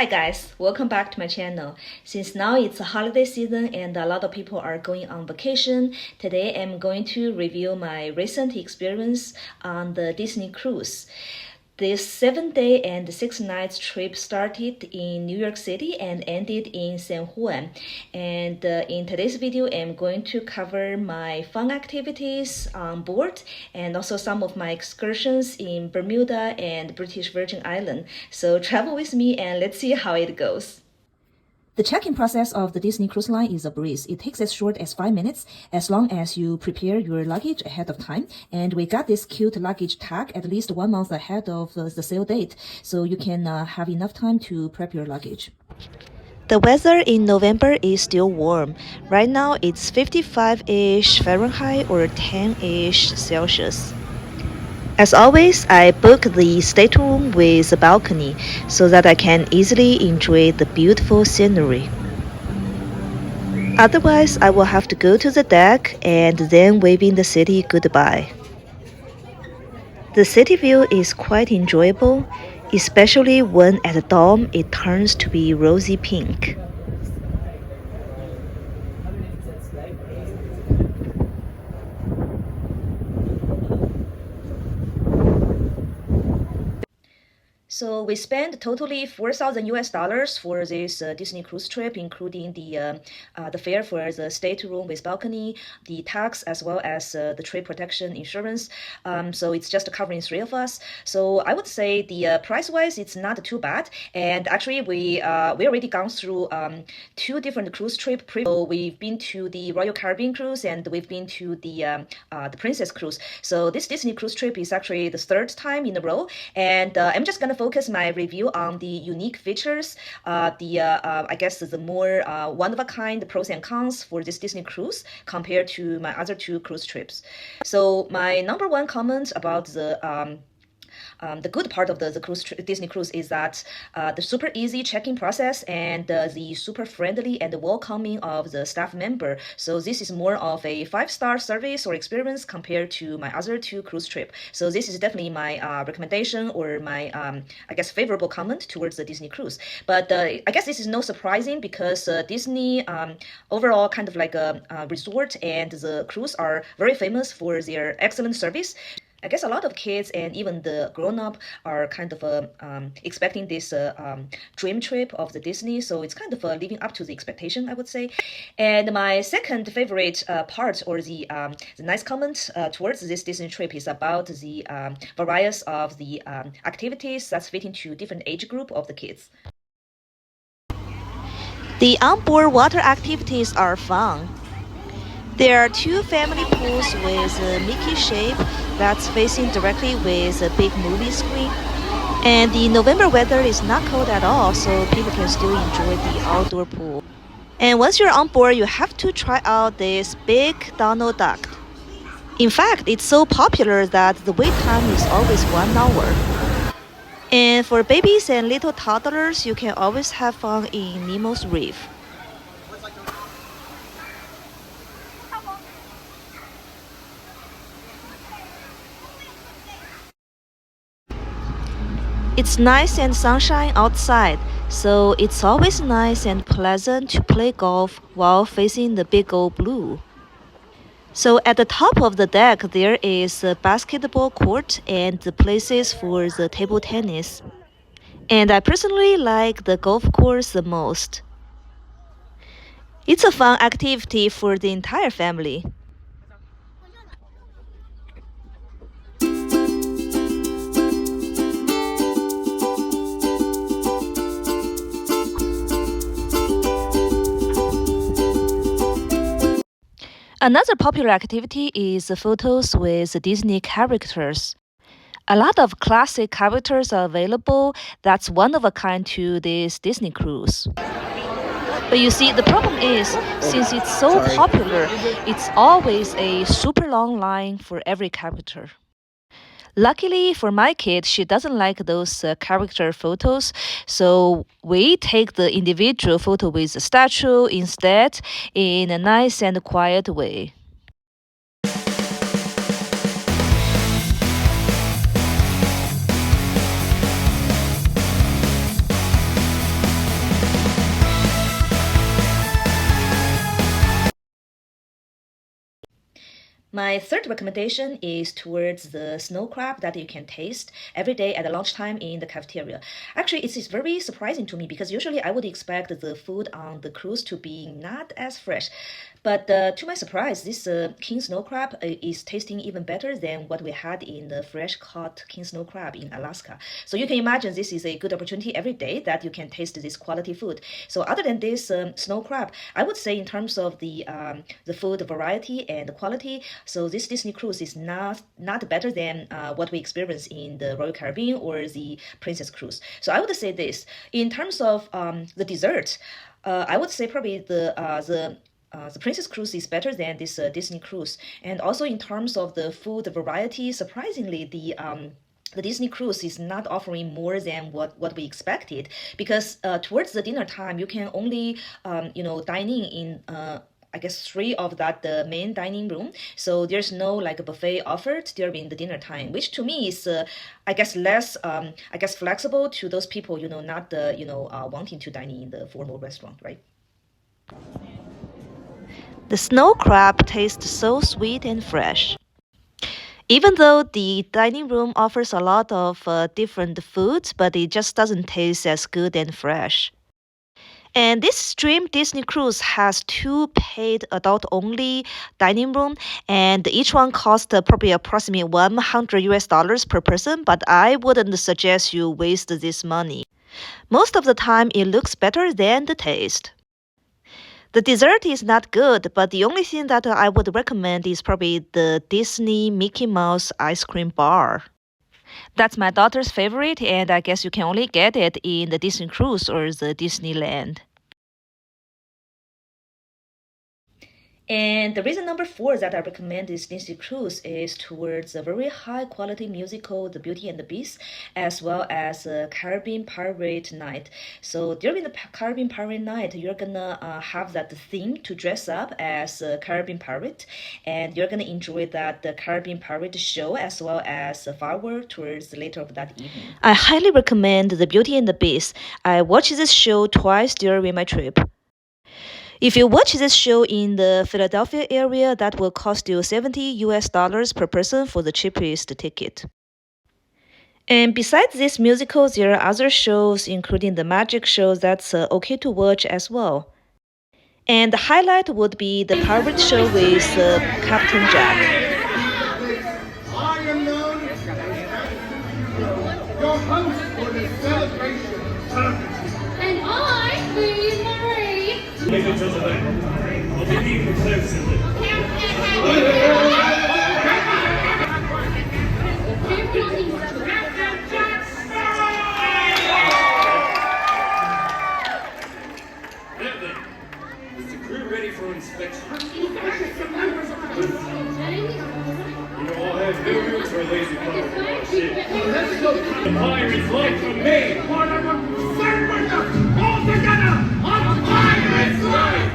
Hi guys, welcome back to my channel. Since now it's a holiday season and a lot of people are going on vacation, today I'm going to review my recent experience on the Disney cruise. This 7-day and 6 nights trip started in New York City and ended in San Juan. And in today's video, I'm going to cover my fun activities on board and also some of my excursions in Bermuda and British Virgin Island. So travel with me and let's see how it goes. The check-in process of the Disney Cruise Line is a breeze. It takes as short as 5 minutes as long as you prepare your luggage ahead of time. And we got this cute luggage tag at least 1 month ahead of the sale date, so you can have enough time to prep your luggage. The weather in November is still warm. Right now it's 55-ish Fahrenheit or 10-ish Celsius. As always, I book the stateroom with a balcony so that I can easily enjoy the beautiful scenery. Otherwise, I will have to go to the deck and then waving the city goodbye. The city view is quite enjoyable, especially when at dawn it turns to be rosy pink. So we spent totally $4,000 for this Disney cruise trip, including the fare for the stateroom with balcony, the tax, as well as the trip protection insurance. So it's just covering 3 of us. So I would say the price-wise, it's not too bad. And actually, we already gone through 2 different cruise trips. So we've been to the Royal Caribbean cruise and we've been to the Princess cruise. So this Disney cruise trip is actually the 3rd time in a row. And I'm just gonna focus my review on the unique features, I guess the more one-of-a-kind pros and cons for this Disney cruise compared to my other 2 cruise trips. So my number 1 comment about the good part of the Disney cruise is that the super easy check-in process and the super friendly and welcoming of the staff member. So this is more of a 5-star service or experience compared to my other 2 cruise trip. So this is definitely my recommendation or my I guess favorable comment towards the Disney cruise. But I guess this is no surprising because Disney overall kind of like a resort and the cruise are very famous for their excellent service. I guess a lot of kids and even the grown-up are kind of expecting this dream trip of the Disney, so it's kind of living up to the expectation, I would say. And my second favorite part or the nice comment towards this Disney trip is about the variety of the activities that's fitting to different age group of the kids. The onboard water activities are fun. There are 2 family pools with a Mickey shape that's facing directly with a big movie screen. And the November weather is not cold at all, so people can still enjoy the outdoor pool. And once you're on board, you have to try out this big Donald Duck. In fact, it's so popular that the wait time is always 1 hour. And for babies and little toddlers, you can always have fun in Nemo's Reef. It's nice and sunshine outside, so it's always nice and pleasant to play golf while facing the big old blue. So at the top of the deck, there is a basketball court and the places for the table tennis. And I personally like the golf course the most. It's a fun activity for the entire family. Another popular activity is photos with Disney characters. A lot of classic characters are available. That's one of a kind to this Disney cruise. But you see, the problem is, since it's so popular, it's always a super long line for every character. Luckily for my kid, she doesn't like those character photos, so we take the individual photo with the statue instead in a nice and quiet way. My third recommendation is towards the snow crab that you can taste every day at lunchtime in the cafeteria. Actually, it's very surprising to me because usually I would expect the food on the cruise to be not as fresh. But to my surprise, this king snow crab is tasting even better than what we had in the fresh caught king snow crab in Alaska. So you can imagine this is a good opportunity every day that you can taste this quality food. So other than this snow crab, I would say in terms of the food variety and quality, so this Disney cruise is not better than what we experience in the Royal Caribbean or the Princess Cruise. So I would say this in terms of the dessert. I would say probably the Princess Cruise is better than this Disney Cruise, and also in terms of the food variety, surprisingly, the Disney Cruise is not offering more than what we expected because towards the dinner time you can only dining in I guess three of that the main dining room. So there's no like a buffet offered during the dinner time, which to me is I guess less flexible to those people not wanting to dine in the formal restaurant, right? The snow crab tastes so sweet and fresh. Even though the dining room offers a lot of different foods, but it just doesn't taste as good and fresh. And this Dream Disney Cruise has two paid adult-only dining room, and each one costs probably approximately $100 per person. But I wouldn't suggest you waste this money. Most of the time, it looks better than the taste. The dessert is not good, but the only thing that I would recommend is probably the Disney Mickey Mouse ice cream bar. That's my daughter's favorite, and I guess you can only get it in the Disney Cruise or the Disneyland. And the reason number 4 that I recommend this Disney Cruise is towards a very high quality musical, The Beauty and the Beast, as well as a Caribbean Pirate Night. So during the Caribbean Pirate Night, you're gonna have that theme to dress up as a Caribbean pirate, and you're gonna enjoy the Caribbean Pirate show as well as a firework towards later of that evening. I highly recommend The Beauty and the Beast. I watched this show twice during my trip. If you watch this show in the Philadelphia area, that will cost you $70 per person for the cheapest ticket. And besides this musical, there are other shows, including the magic shows that's okay to watch as well. And the highlight would be the pirate show with Captain Jack. I am known as your host for this celebration. And I, Queen Marie. Ladies and gentlemen, I'll be even closely. Is the crew ready for inspection? You all have billiards or lazy puzzles on our ship. The pirates like for me. All together on Pirate's Life!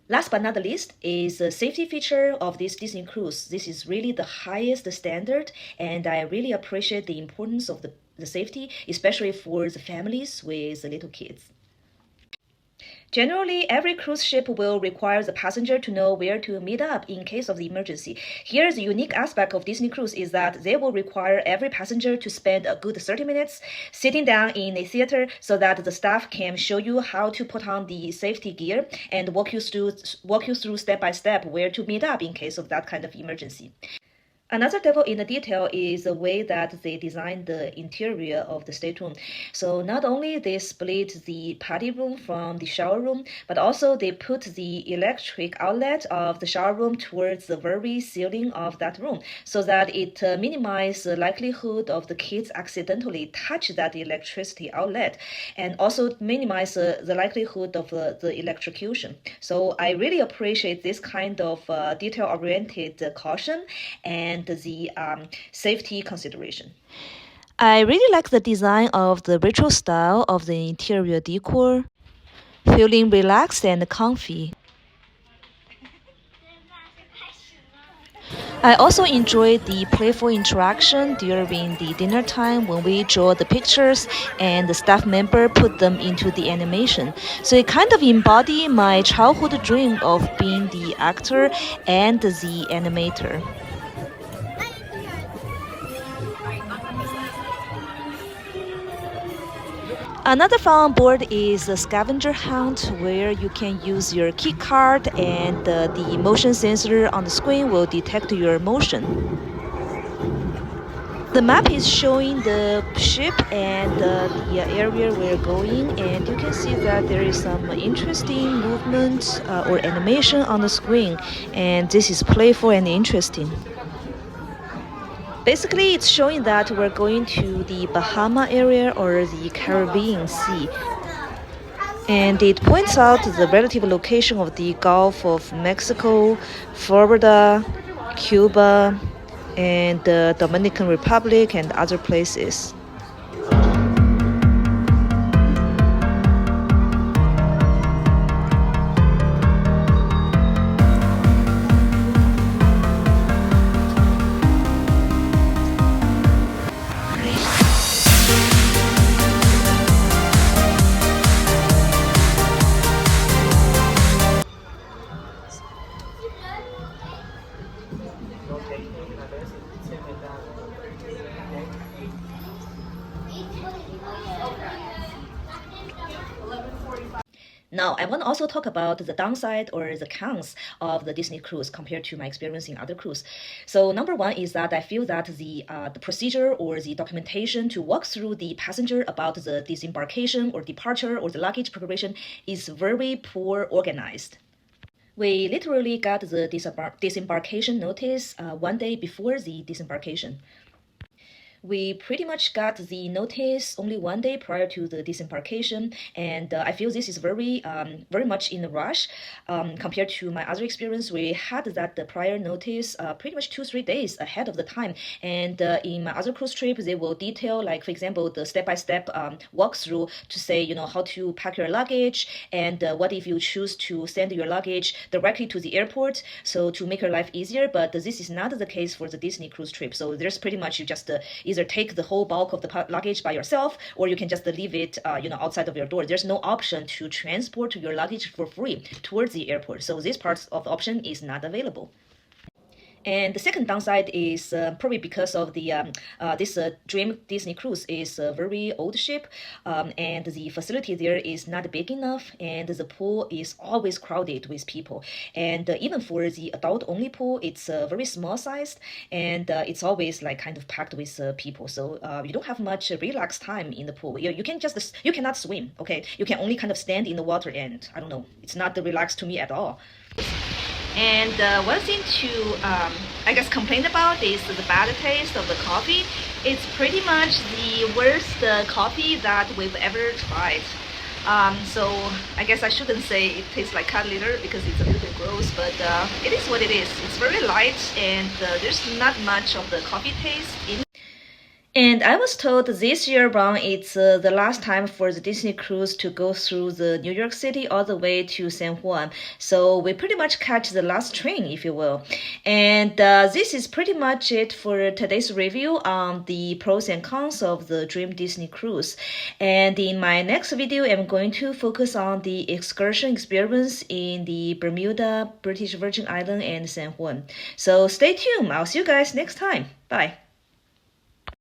Last but not the least is the safety feature of this Disney cruise. This is really the highest standard, and I really appreciate the importance of the safety, especially for the families with the little kids. Generally, every cruise ship will require the passenger to know where to meet up in case of the emergency. Here, the unique aspect of Disney Cruise is that they will require every passenger to spend a good 30 minutes sitting down in a theater so that the staff can show you how to put on the safety gear and walk you through step by step where to meet up in case of that kind of emergency. Another devil in the detail is the way that they designed the interior of the stateroom. So not only they split the party room from the shower room, but also they put the electric outlet of the shower room towards the very ceiling of that room, so that it minimizes the likelihood of the kids accidentally touch that electricity outlet, and also minimize the likelihood of the electrocution. So I really appreciate this kind of detail-oriented caution and the safety consideration. I really like the design of the retro style of the interior decor, feeling relaxed and comfy. I also enjoyed the playful interaction during the dinner time when we draw the pictures and the staff member put them into the animation. So it kind of embodied my childhood dream of being the actor and the animator. Another fun board is the scavenger hunt, where you can use your key card and the motion sensor on the screen will detect your motion. The map is showing the ship and the area we're going, and you can see that there is some interesting movement or animation on the screen, and this is playful and interesting. Basically, it's showing that we're going to the Bahama area or the Caribbean Sea. And it points out the relative location of the Gulf of Mexico, Florida, Cuba, and the Dominican Republic and other places. Now, I want to also talk about the downside or the cons of the Disney cruise compared to my experience in other cruise. So number one is that I feel that the procedure or the documentation to walk through the passenger about the disembarkation or departure or the luggage preparation is very poor organized. We literally got the disembarkation notice 1 day before the disembarkation. We pretty much got the notice only 1 day prior to the disembarkation, and I feel this is very much in a rush compared to my other experience. We had that the prior notice pretty much 2-3 days ahead of the time, and in my other cruise trip, they will detail, like for example, the step-by-step walkthrough to say, you know, how to pack your luggage, and what if you choose to send your luggage directly to the airport, so to make your life easier. But this is not the case for the Disney cruise trip. So there's pretty much you just either take the whole bulk of the luggage by yourself, or you can just leave it outside of your door. There's no option to transport your luggage for free towards the airport. So this part of the option is not available. And the second downside is probably because of the this Dream Disney Cruise is a very old ship, and the facility there is not big enough, and the pool is always crowded with people. And even for the adult-only pool, it's very small sized, and it's always like kind of packed with people. So you don't have much relaxed time in the pool. You cannot swim. Okay, you can only kind of stand in the water, and I don't know, it's not relaxed to me at all. And one thing to, I guess, complain about is the bad taste of the coffee. It's pretty much the worst coffee that we've ever tried. So I guess I shouldn't say it tastes like cat litter because it's a little bit gross, but it is what it is. It's very light, and there's not much of the coffee taste in it. And I was told this year around it's the last time for the Disney cruise to go through the New York City all the way to San Juan. So we pretty much catch the last train, if you will. And this is pretty much it for today's review on the pros and cons of the Dream Disney cruise. And in my next video, I'm going to focus on the excursion experience in the Bermuda, British Virgin Island, and San Juan. So stay tuned. I'll see you guys next time. Bye.